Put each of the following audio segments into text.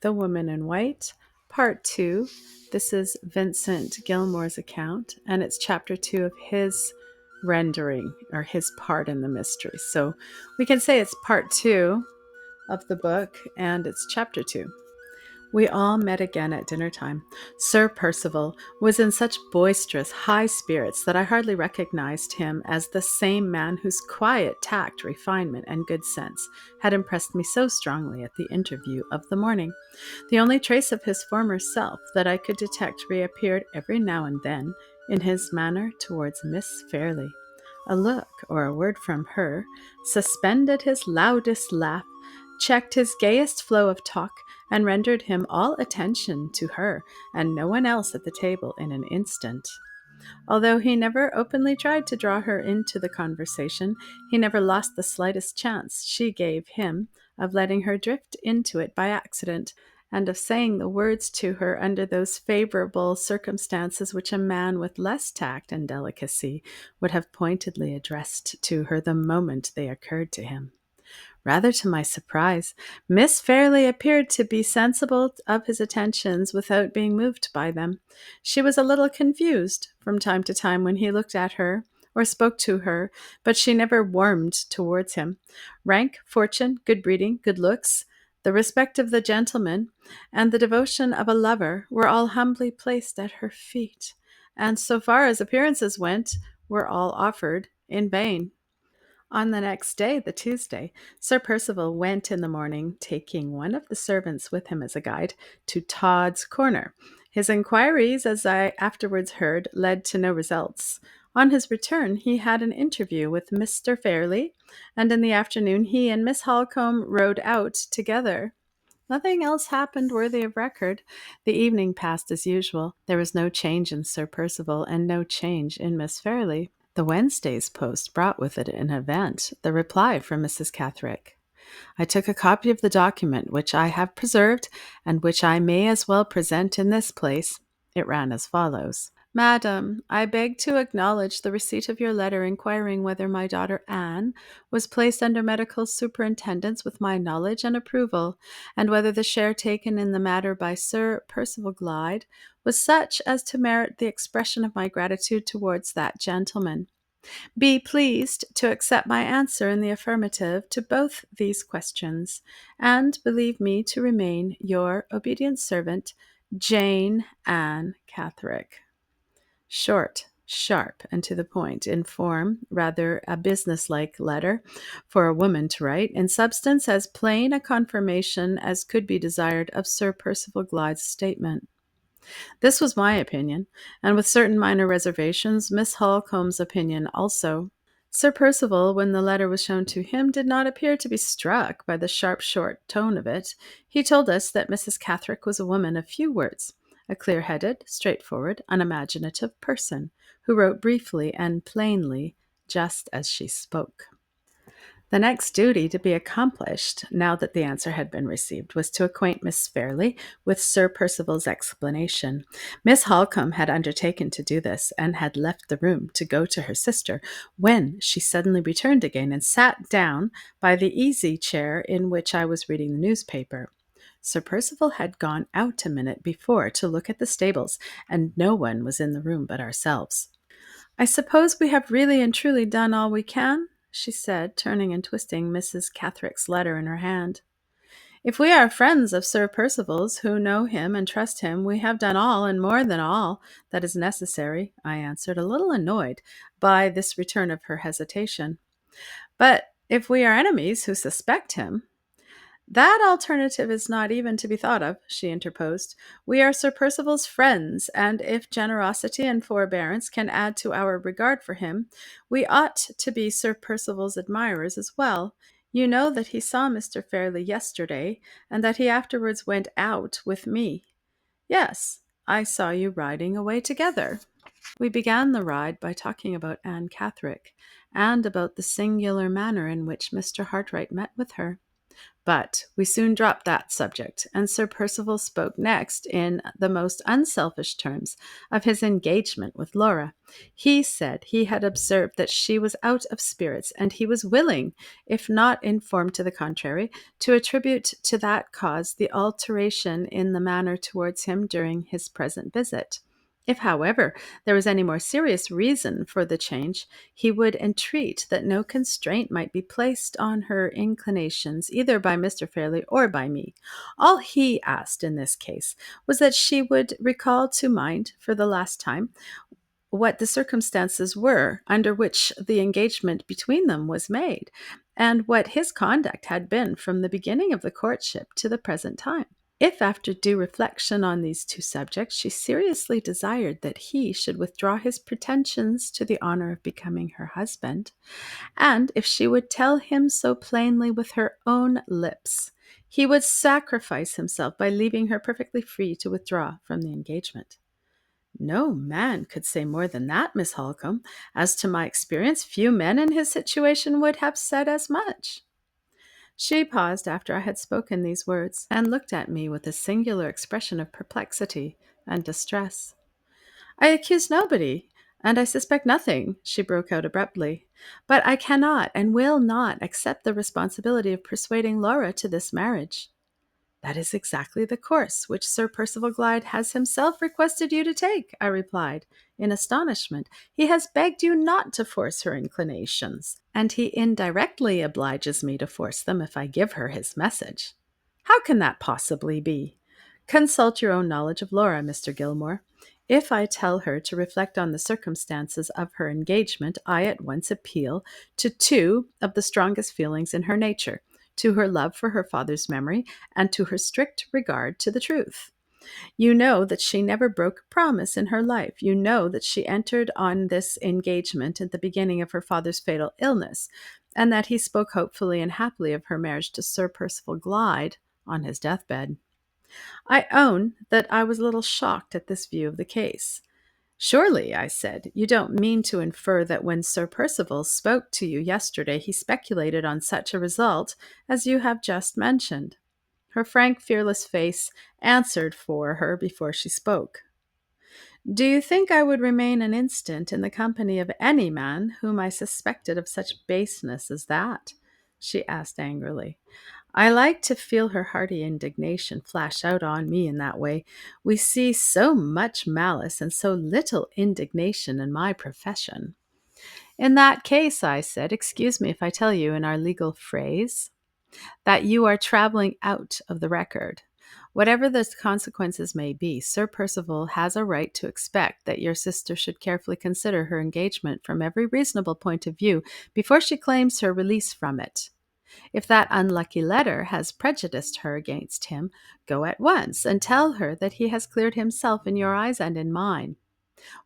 The Woman in White, Part 2. This is Vincent Gilmore's account, and it's Chapter 2 of his rendering, or his part in the mystery. So we can say it's Part 2 of the book, and it's Chapter 2. We all met again at dinner time. Sir Percival was in such boisterous, high spirits that I hardly recognized him as the same man whose quiet tact, refinement, and good sense had impressed me so strongly at the interview of the morning. The only trace of his former self that I could detect reappeared every now and then in his manner towards Miss Fairlie. A look or a word from her suspended his loudest laugh, checked his gayest flow of talk, and rendered him all attention to her and no one else at the table in an instant. Although he never openly tried to draw her into the conversation, he never lost the slightest chance she gave him of letting her drift into it by accident, and of saying the words to her under those favorable circumstances which a man with less tact and delicacy would have pointedly addressed to her the moment they occurred to him. Rather to my surprise, Miss Fairlie appeared to be sensible of his attentions without being moved by them. She was a little confused from time to time when he looked at her or spoke to her, but she never warmed towards him. Rank, fortune, good breeding, good looks, the respect of the gentleman, and the devotion of a lover were all humbly placed at her feet, and so far as appearances went, were all offered in vain. On the next day, the Tuesday, Sir Percival went in the morning, taking one of the servants with him as a guide, to Todd's Corner. His inquiries, as I afterwards heard, led to no results. On his return, he had an interview with Mr. Fairlie, and in the afternoon he and Miss Holcombe rode out together. Nothing else happened worthy of record. The evening passed as usual. There was no change in Sir Percival, and no change in Miss Fairlie. The Wednesday's post brought with it an event, the reply from Mrs. Catherick. I took a copy of the document, which I have preserved, and which I may as well present in this place. It ran as follows. Madam, I beg to acknowledge the receipt of your letter inquiring whether my daughter Anne was placed under medical superintendence with my knowledge and approval, and whether the share taken in the matter by Sir Percival Glyde was such as to merit the expression of my gratitude towards that gentleman. Be pleased to accept my answer in the affirmative to both these questions, and believe me to remain your obedient servant, Jane Ann Catherick. Short, sharp, and to the point. In form, rather a business-like letter for a woman to write. In substance, as plain a confirmation as could be desired of Sir Percival Glyde's statement. This was my opinion, and with certain minor reservations, Miss Holcombe's opinion also. Sir Percival, when the letter was shown to him, did not appear to be struck by the sharp, short tone of it. He told us that Mrs. Catherick was a woman of few words, a clear-headed, straightforward, unimaginative person, who wrote briefly and plainly, just as she spoke. The next duty to be accomplished, now that the answer had been received, was to acquaint Miss Fairlie with Sir Percival's explanation. Miss Holcombe had undertaken to do this, and had left the room to go to her sister, when she suddenly returned again and sat down by the easy-chair in which I was reading the newspaper. Sir Percival had gone out a minute before to look at the stables, and no one was in the room but ourselves. I suppose we have really and truly done all we can, she said, turning and twisting Mrs. Catherick's letter in her hand. If we are friends of Sir Percival's, who know him and trust him, we have done all, and more than all, that is necessary, I answered, a little annoyed by this return of her hesitation. But if we are enemies who suspect him, that alternative is not even to be thought of, she interposed. We are Sir Percival's friends, and if generosity and forbearance can add to our regard for him, we ought to be Sir Percival's admirers as well. You know that he saw Mr. Fairlie yesterday, and that he afterwards went out with me. Yes, I saw you riding away together. We began the ride by talking about Anne Catherick, and about the singular manner in which Mr. Hartright met with her. But we soon dropped that subject, and Sir Percival spoke next in the most unselfish terms of his engagement with Laura. He said he had observed that she was out of spirits, and he was willing, if not informed to the contrary, to attribute to that cause the alteration in the manner towards him during his present visit. If, however, there was any more serious reason for the change, he would entreat that no constraint might be placed on her inclinations either by Mr. Fairley or by me. All he asked in this case was that she would recall to mind for the last time what the circumstances were under which the engagement between them was made, and what his conduct had been from the beginning of the courtship to the present time. If, after due reflection on these two subjects, she seriously desired that he should withdraw his pretensions to the honor of becoming her husband, and if she would tell him so plainly with her own lips, he would sacrifice himself by leaving her perfectly free to withdraw from the engagement. No man could say more than that, Miss Holcombe. As to my experience, few men in his situation would have said as much. She paused after I had spoken these words, and looked at me with a singular expression of perplexity and distress. I accuse nobody, and I suspect nothing, she broke out abruptly. But I cannot and will not accept the responsibility of persuading Laura to this marriage. That is exactly the course which Sir Percival Glyde has himself requested you to take, I replied, in astonishment. He has begged you not to force her inclinations, and he indirectly obliges me to force them if I give her his message. How can that possibly be? Consult your own knowledge of Laura, Mr. Gilmore. If I tell her to reflect on the circumstances of her engagement, I at once appeal to two of the strongest feelings in her nature, to her love for her father's memory, and to her strict regard to the truth. You know that she never broke a promise in her life. You know that she entered on this engagement at the beginning of her father's fatal illness, and that he spoke hopefully and happily of her marriage to Sir Percival Glyde on his deathbed. I own that I was a little shocked at this view of the case. Surely, I said, you don't mean to infer that when Sir Percival spoke to you yesterday, he speculated on such a result as you have just mentioned. Her frank, fearless face answered for her before she spoke. Do you think I would remain an instant in the company of any man whom I suspected of such baseness as that? She asked angrily. I like to feel her hearty indignation flash out on me in that way. We see so much malice and so little indignation in my profession. In that case, I said, excuse me if I tell you in our legal phrase, that you are traveling out of the record. Whatever the consequences may be, Sir Percival has a right to expect that your sister should carefully consider her engagement from every reasonable point of view before she claims her release from it. If that unlucky letter has prejudiced her against him, go at once and tell her that he has cleared himself in your eyes and in mine.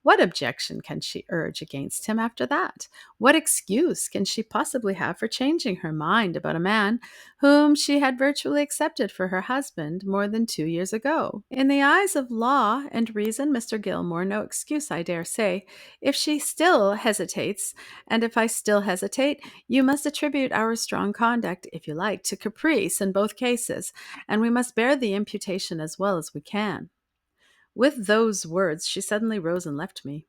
What objection can she urge against him after that? What excuse can she possibly have for changing her mind about a man whom she had virtually accepted for her husband more than 2 years ago? In the eyes of law and reason, Mr. Gilmore, no excuse, I dare say. If she still hesitates, and if I still hesitate, you must attribute our strong conduct, if you like, to caprice in both cases, and we must bear the imputation as well as we can. With those words, she suddenly rose and left me.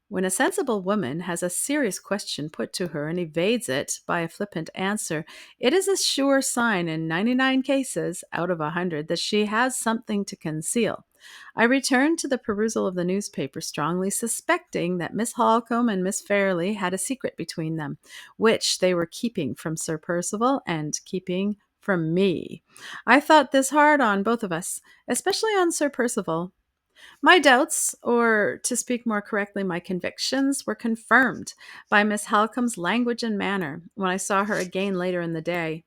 When a sensible woman has a serious question put to her and evades it by a flippant answer, it is a sure sign in 99 cases out of 100 that she has something to conceal. I returned to the perusal of the newspaper, strongly suspecting that Miss Holcombe and Miss Fairley had a secret between them, which they were keeping from Sir Percival and keeping from me. I thought this hard on both of us, especially on Sir Percival. My doubts, or to speak more correctly, my convictions, were confirmed by Miss Halcombe's language and manner when I saw her again later in the day.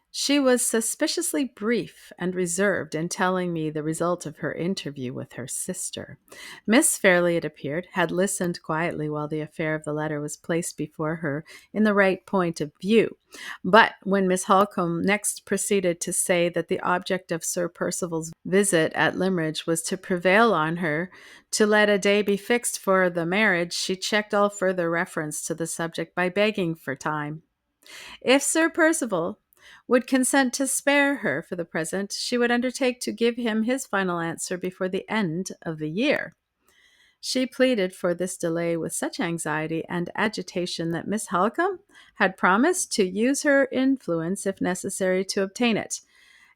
She was suspiciously brief and reserved in telling me the result of her interview with her sister. Miss Fairley, it appeared, had listened quietly while the affair of the letter was placed before her in the right point of view. But when Miss Holcombe next proceeded to say that the object of Sir Percival's visit at Limmeridge was to prevail on her to let a day be fixed for the marriage, she checked all further reference to the subject by begging for time. If Sir Percival would consent to spare her for the present, she would undertake to give him his final answer before the end of the year. She pleaded for this delay with such anxiety and agitation that Miss Halcombe had promised to use her influence, if necessary, to obtain it.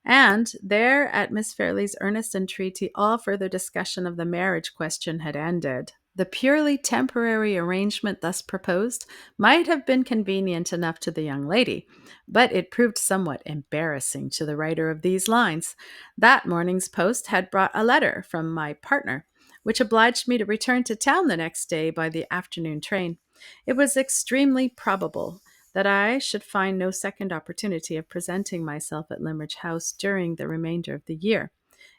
And there, at Miss Fairley's earnest entreaty, all further discussion of the marriage question had ended. The purely temporary arrangement thus proposed might have been convenient enough to the young lady, but it proved somewhat embarrassing to the writer of these lines. That morning's post had brought a letter from my partner, which obliged me to return to town the next day by the afternoon train. It was extremely probable that I should find no second opportunity of presenting myself at Limmeridge House during the remainder of the year.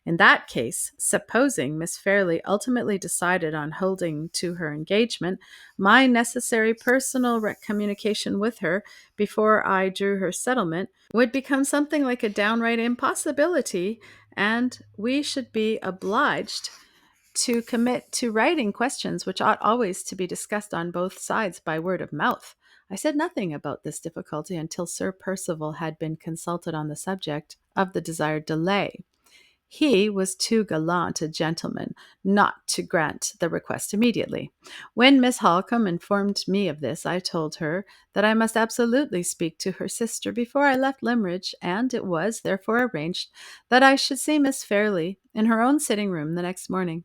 In that case, supposing Miss Fairley ultimately decided on holding to her engagement, my necessary personal communication with her before I drew her settlement would become something like a downright impossibility, and we should be obliged to commit to writing questions which ought always to be discussed on both sides by word of mouth. I said nothing about this difficulty until Sir Percival had been consulted on the subject of the desired delay. He was too gallant a gentleman not to grant the request immediately. When Miss Halcombe informed me of this, I told her that I must absolutely speak to her sister before I left Limmeridge, and it was therefore arranged that I should see Miss Fairley in her own sitting room the next morning.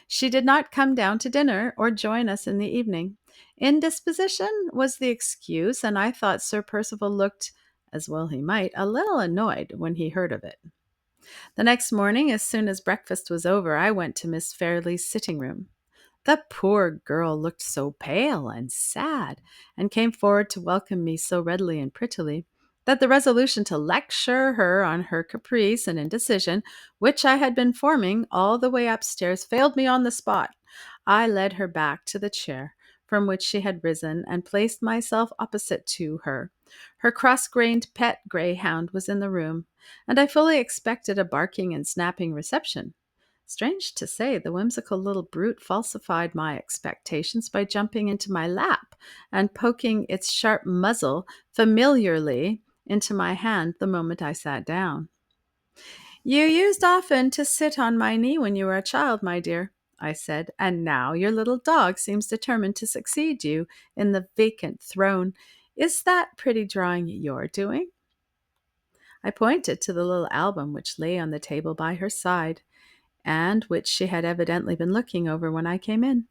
She did not come down to dinner or join us in the evening. Indisposition was the excuse, and I thought Sir Percival looked, as well he might, a little annoyed when he heard of it. The next morning, as soon as breakfast was over, I went to Miss Fairley's sitting room. The poor girl looked so pale and sad, and came forward to welcome me so readily and prettily, that the resolution to lecture her on her caprice and indecision, which I had been forming all the way upstairs, failed me on the spot. I led her back to the chair from which she had risen, and placed myself opposite to her. Her cross-grained pet greyhound was in the room, and I fully expected a barking and snapping reception. Strange to say, the whimsical little brute falsified my expectations by jumping into my lap and poking its sharp muzzle familiarly into my hand the moment I sat down. "You used often to sit on my knee when you were a child, my dear," I said, "and now your little dog seems determined to succeed you in the vacant throne. Is that pretty drawing your doing?" I pointed to the little album which lay on the table by her side, and which she had evidently been looking over when I came in.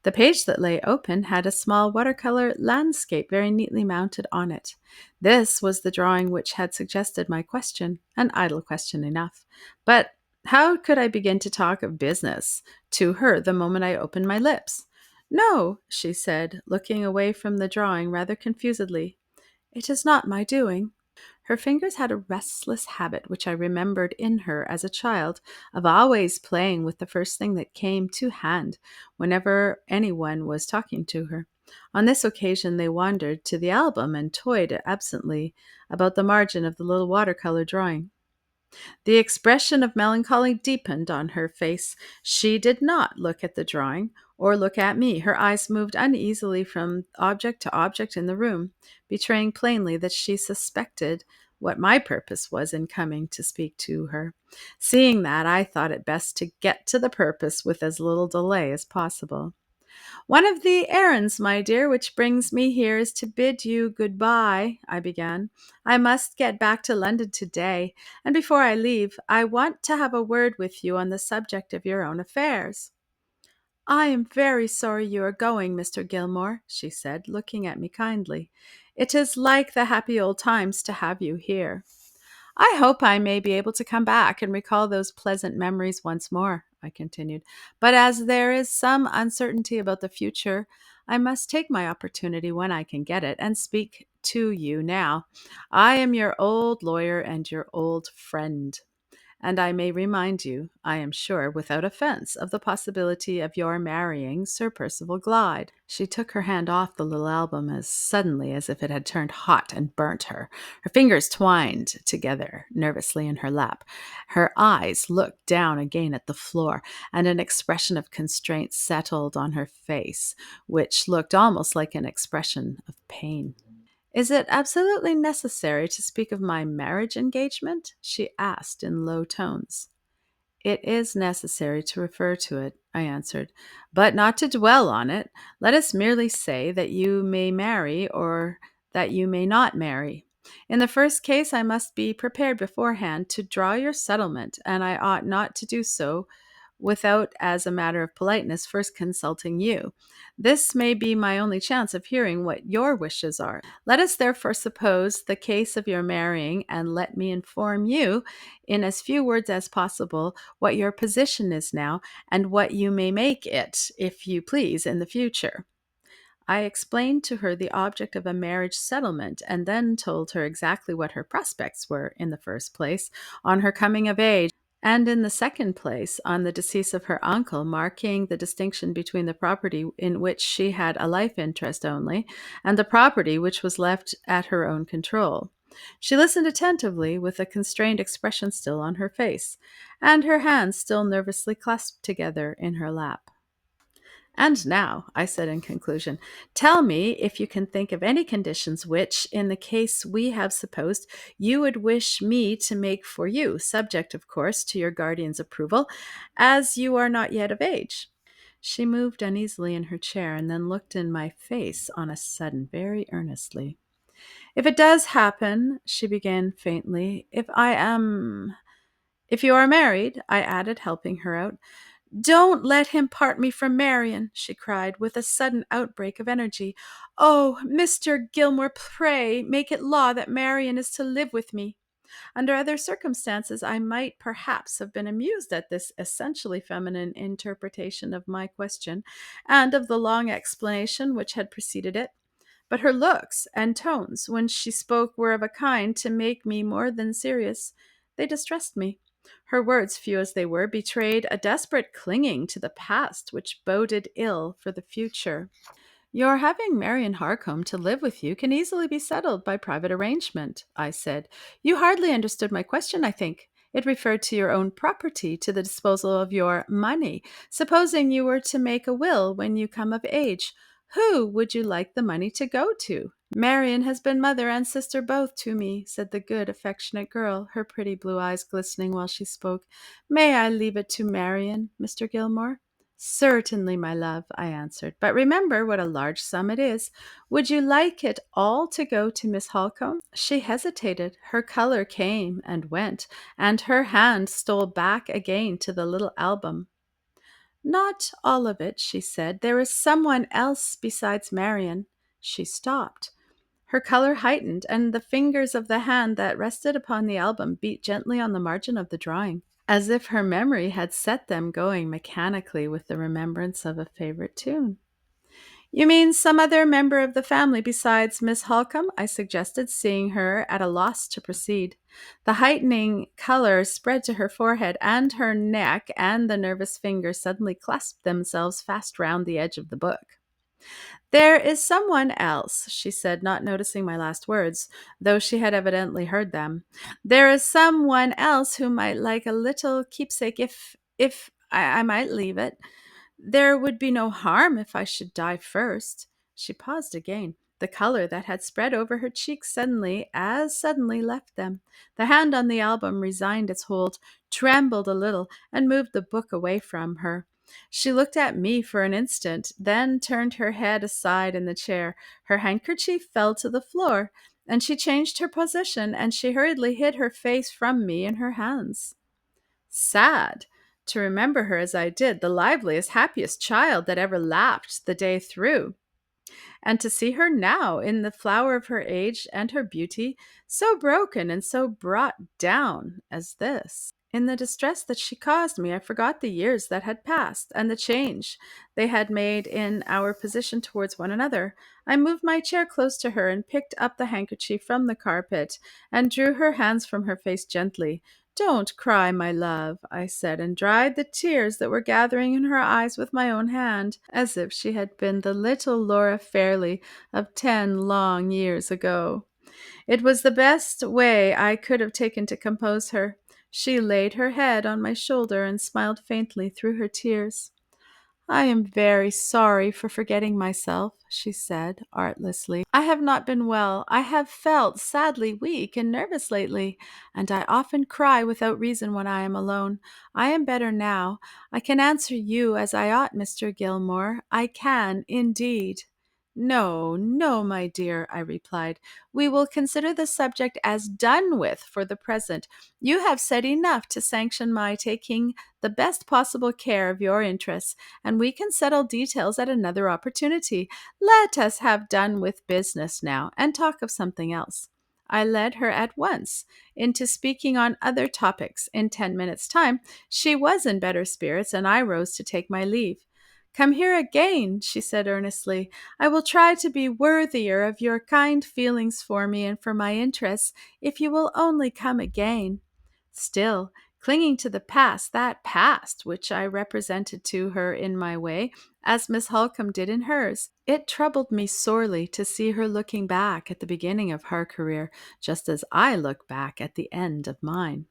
The page that lay open had a small watercolor landscape very neatly mounted on it. This was the drawing which had suggested my question, an idle question enough. But how could I begin to talk of business to her the moment I opened my lips? "No," she said, looking away from the drawing rather confusedly. "It is not my doing." Her fingers had a restless habit which I remembered in her as a child, of always playing with the first thing that came to hand whenever anyone was talking to her. On this occasion they wandered to the album and toyed absently about the margin of the little watercolor drawing. The expression of melancholy deepened on her face. She did not look at the drawing or look at me. Her eyes moved uneasily from object to object in the room, betraying plainly that she suspected what my purpose was in coming to speak to her. Seeing that, I thought it best to get to the purpose with as little delay as possible. "One of the errands, my dear, which brings me here is to bid you good-bye," I began. "I must get back to London today, and before I leave, I want to have a word with you on the subject of your own affairs." "I am very sorry you are going, Mr. Gilmore," she said, looking at me kindly. "It is like the happy old times to have you here." "I hope I may be able to come back and recall those pleasant memories once more," I continued. "But as there is some uncertainty about the future, I must take my opportunity when I can get it and speak to you now. I am your old lawyer and your old friend, and I may remind you, I am sure, without offense, of the possibility of your marrying Sir Percival Glyde." She took her hand off the little album as suddenly as if it had turned hot and burnt her. Her fingers twined together nervously in her lap. Her eyes looked down again at the floor, and an expression of constraint settled on her face, which looked almost like an expression of pain. Is it absolutely necessary to speak of my marriage engagement? She asked in low tones. It is necessary to refer to it, I answered, but not to dwell on it. Let us merely say that you may marry or that you may not marry. In the first case, I must be prepared beforehand to draw your settlement, and I ought not to do so without, as a matter of politeness, first consulting you. This may be my only chance of hearing what your wishes are. Let us therefore suppose the case of your marrying, and let me inform you, in as few words as possible, what your position is now, and what you may make it, if you please, in the future. I explained to her the object of a marriage settlement, and then told her exactly what her prospects were, in the first place, on her coming of age, and in the second place, on the decease of her uncle, marking the distinction between the property in which she had a life interest only, and the property which was left at her own control. She listened attentively, with a constrained expression still on her face, and her hands still nervously clasped together in her lap. And now, I said in conclusion, tell me if you can think of any conditions which, in the case we have supposed, you would wish me to make for you, subject, of course, to your guardian's approval, as you are not yet of age. She moved uneasily in her chair and then looked in my face on a sudden very earnestly. If it does happen, she began faintly, if you are married, I added, helping her out. Don't let him part me from Marion, she cried, with a sudden outbreak of energy. Oh, Mr. Gilmore, pray make it law that Marion is to live with me. Under other circumstances, I might perhaps have been amused at this essentially feminine interpretation of my question, and of the long explanation which had preceded it. But her looks and tones when she spoke were of a kind to make me more than serious. They distressed me. Her words, few as they were, betrayed a desperate clinging to the past which boded ill for the future. Your having Marion Harcombe to live with you can easily be settled by private arrangement, I said. You hardly understood my question, I think. It referred to your own property, to the disposal of your money. Supposing you were to make a will when you come of age, who would you like the money to go to? Marion has been mother and sister both to me, said the good, affectionate girl, her pretty blue eyes glistening while she spoke. May I leave it to Marion, Mr. Gilmore? Certainly, my love, I answered. But remember what a large sum it is. Would you like it all to go to Miss Holcombe? She hesitated. Her color came and went, and her hand stole back again to the little album. Not all of it, she said. There is someone else besides Marion. She stopped. Her color heightened, and the fingers of the hand that rested upon the album beat gently on the margin of the drawing, as if her memory had set them going mechanically with the remembrance of a favorite tune. You mean some other member of the family besides Miss Holcombe? I suggested, seeing her at a loss to proceed. The heightening color spread to her forehead and her neck, and the nervous fingers suddenly clasped themselves fast round the edge of the book. There is someone else, she said, not noticing my last words, though she had evidently heard them. There is someone else who might like a little keepsake if I might leave it. There would be no harm if I should die first. She paused again. The color that had spread over her cheeks as suddenly left them. The hand on the album resigned its hold, trembled a little, and moved the book away from her. She looked at me for an instant, then turned her head aside in the chair. Her handkerchief fell to the floor, and she changed her position, and she hurriedly hid her face from me in her hands. Sad to remember her as I did, the liveliest, happiest child that ever laughed the day through, and to see her now in the flower of her age and her beauty, so broken and so brought down as this. In the distress that she caused me, I forgot the years that had passed and the change they had made in our position towards one another. I moved my chair close to her and picked up the handkerchief from the carpet and drew her hands from her face gently. Don't cry, my love, I said, and dried the tears that were gathering in her eyes with my own hand, as if she had been the little Laura Fairley of 10 long years ago. It was the best way I could have taken to compose her. She laid her head on my shoulder and smiled faintly through her tears. I am very sorry for forgetting myself, she said artlessly. I have not been well. I have felt sadly weak and nervous lately, and I often cry without reason when I am alone. I am better now. I can answer you as I ought, Mr. Gilmore. I can, indeed. No, no, my dear, I replied. We will consider the subject as done with for the present. You have said enough to sanction my taking the best possible care of your interests, and we can settle details at another opportunity. Let us have done with business now and talk of something else. I led her at once into speaking on other topics. In 10 minutes' time, she was in better spirits, and I rose to take my leave. Come here again, she said earnestly. I will try to be worthier of your kind feelings for me and for my interests, if you will only come again. Still, clinging to the past, that past which I represented to her in my way, as Miss Holcombe did in hers, it troubled me sorely to see her looking back at the beginning of her career, just as I look back at the end of mine.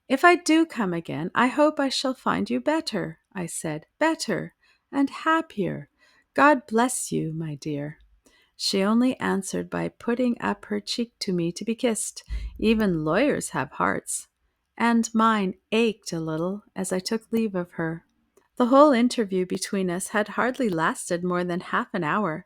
If I do come again, I hope I shall find you better, I said, better and happier. God bless you, my dear. She only answered by putting up her cheek to me to be kissed. Even lawyers have hearts. And mine ached a little as I took leave of her. The whole interview between us had hardly lasted more than half an hour.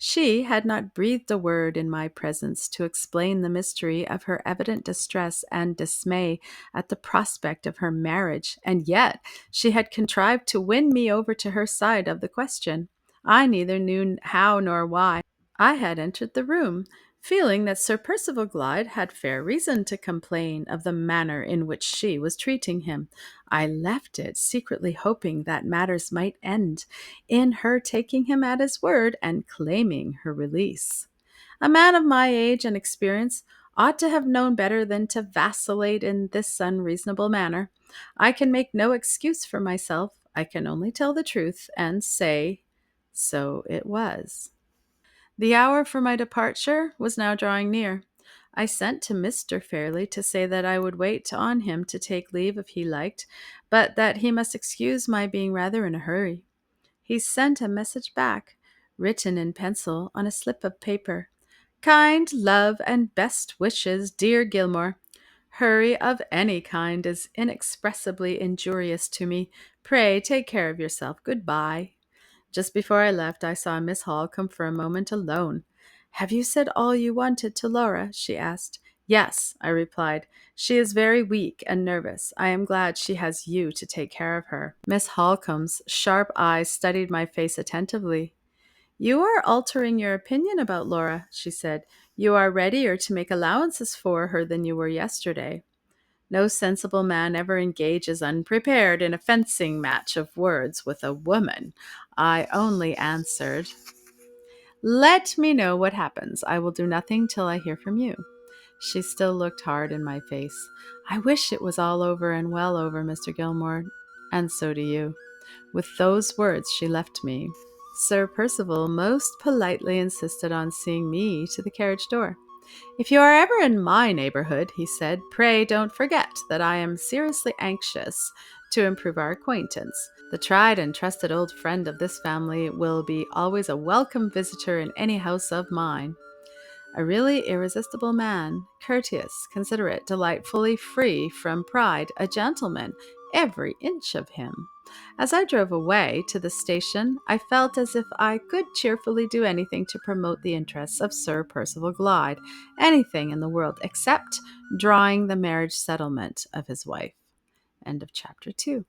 She had not breathed a word in my presence to explain the mystery of her evident distress and dismay at the prospect of her marriage, and yet she had contrived to win me over to her side of the question. I neither knew how nor why. I had entered the room, feeling that Sir Percival Glyde had fair reason to complain of the manner in which she was treating him. I left it, secretly hoping that matters might end in her taking him at his word and claiming her release. A man of my age and experience ought to have known better than to vacillate in this unreasonable manner. I can make no excuse for myself. I can only tell the truth and say, so it was. The hour for my departure was now drawing near. I sent to Mr. Fairley to say that I would wait on him to take leave if he liked, but that he must excuse my being rather in a hurry. He sent a message back, written in pencil on a slip of paper. Kind love and best wishes, dear Gilmore. Hurry of any kind is inexpressibly injurious to me. Pray take care of yourself. Goodbye. Just before I left, I saw Miss Hall come for a moment alone. Have you said all you wanted to Laura? She asked. Yes, I replied. She is very weak and nervous. I am glad she has you to take care of her. Miss Holcomb's sharp eyes studied my face attentively. You are altering your opinion about Laura, she said. You are readier to make allowances for her than you were yesterday. No sensible man ever engages unprepared in a fencing match of words with a woman. I only answered, let me know what happens. I will do nothing till I hear from you. She still looked hard in my face. I wish it was all over and well over, Mr. Gilmore, and so do you. With those words she left me. Sir Percival most politely insisted on seeing me to the carriage door. If you are ever in my neighborhood, he said, pray don't forget that I am seriously anxious to improve our acquaintance. The tried and trusted old friend of this family will be always a welcome visitor in any house of mine. A really irresistible man, courteous, considerate, delightfully free from pride, a gentleman, every inch of him. As I drove away to the station, I felt as if I could cheerfully do anything to promote the interests of Sir Percival Glyde, anything in the world except drawing the marriage settlement of his wife. End of chapter 2.